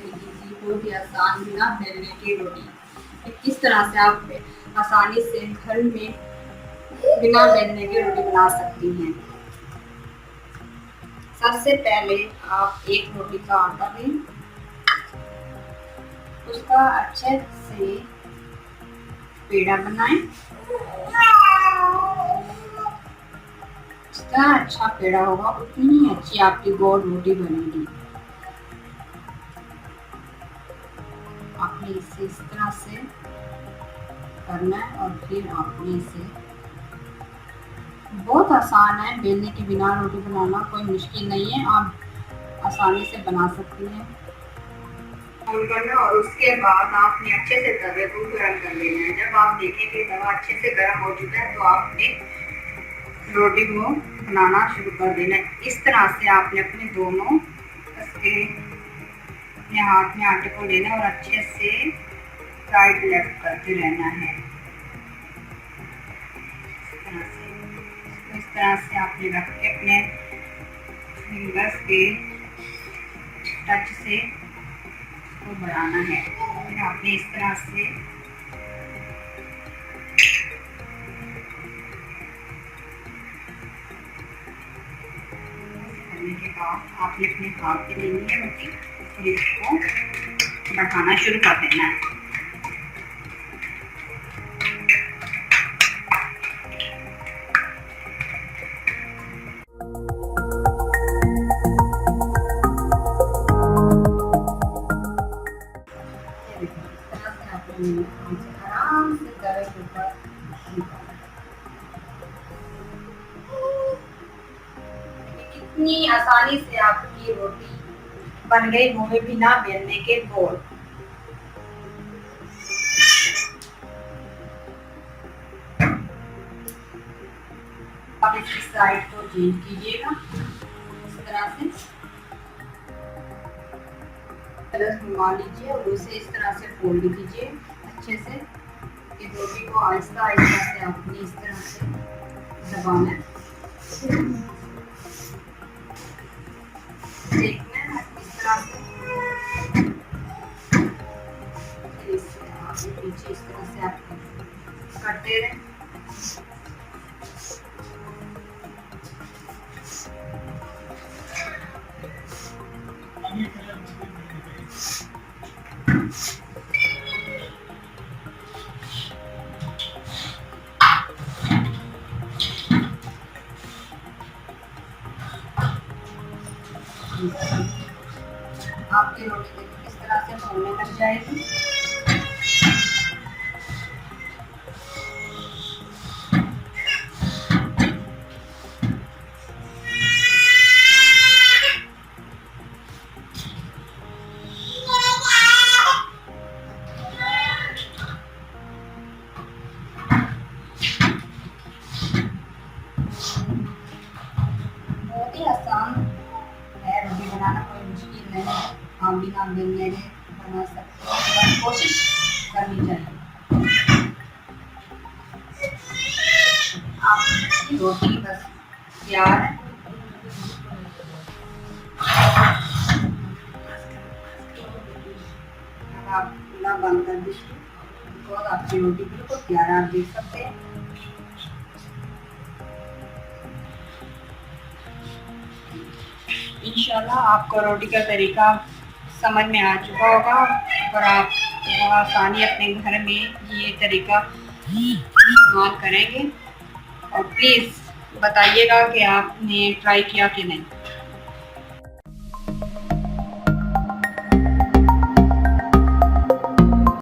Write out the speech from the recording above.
Easy, बहुत ही आसान बिना बेलने की रोटी। कि किस तरह से आप आसानी से घर में बिना बेलने की रोटी बना सकती हैं। सबसे पहले आप एक रोटी का आटा लें, उसका अच्छे से पेड़ा बनाएं। जितना अच्छा पेड़ा होगा उतनी ही अच्छी आपकी गोल रोटी बनेगी। आपने इसे इस तरह से करना है और फिर आपने इसे, बहुत आसान है बेलने के बिना रोटी बनाना, कोई मुश्किल नहीं है, आप आसानी से बना सकती हैं। करना और उसके बाद आपने अच्छे से तवे को गर्म कर लेना है। जब आप देखें कि तवा अच्छे से गर्म हो चुका है तो आपने रोटी को बनाना शुरू कर देना है। इस तरह से आपने अपने दोनों अपने हाथ में आटे को लेना और अच्छे से राइट लेफ्ट करते रहना है। इस तरह से आपने रख के अपने फिंगर्स के टच से को बढ़ाना है। फिर आपने इस तरह से करने के बाद आपने अपने हाथ पे लेनी है रोटी और इसको बढ़ाना शुरू कर देना है। आराम से तवे के ऊपर कितनी आसानी से आपकी रोटी बन गई, वो भी बिना बेलने के गोल। अब इसकी साइड को चेंज कीजिएगा इस तरह से, कलर घुमा लीजिए और उसे इस तरह से फोल्ड कीजिए अच्छे से। ये रोटी को आहिस्ता आहिस्ता से आपने इस तरह से दबाना है, देखना है इस तरह से, इससे आगे पीछे इस तरह से आप करते रहें। आपकी रोटी देखिए किस तरह से फूलने लग जाएगी। बहुत ही आसान है रोटी बनाना, कोई मुश्किल नहीं है। आप बिना बेलने के बना सकते हैं, बस कोशिश करनी चाहिए। आपकी रोटी बस तैयार है। अब आप चूल्हा बंद कर दीजिए, बिकॉज आपकी रोटी बिल्कुल तैयार है, आप देख सकते हैं। इंशाल्लाह आपको रोटी का तरीका समझ में आ चुका होगा और आप आसानी अपने घर में ये तरीका इस्तेमाल करेंगे। और प्लीज़ बताइएगा कि आपने ट्राई किया कि नहीं।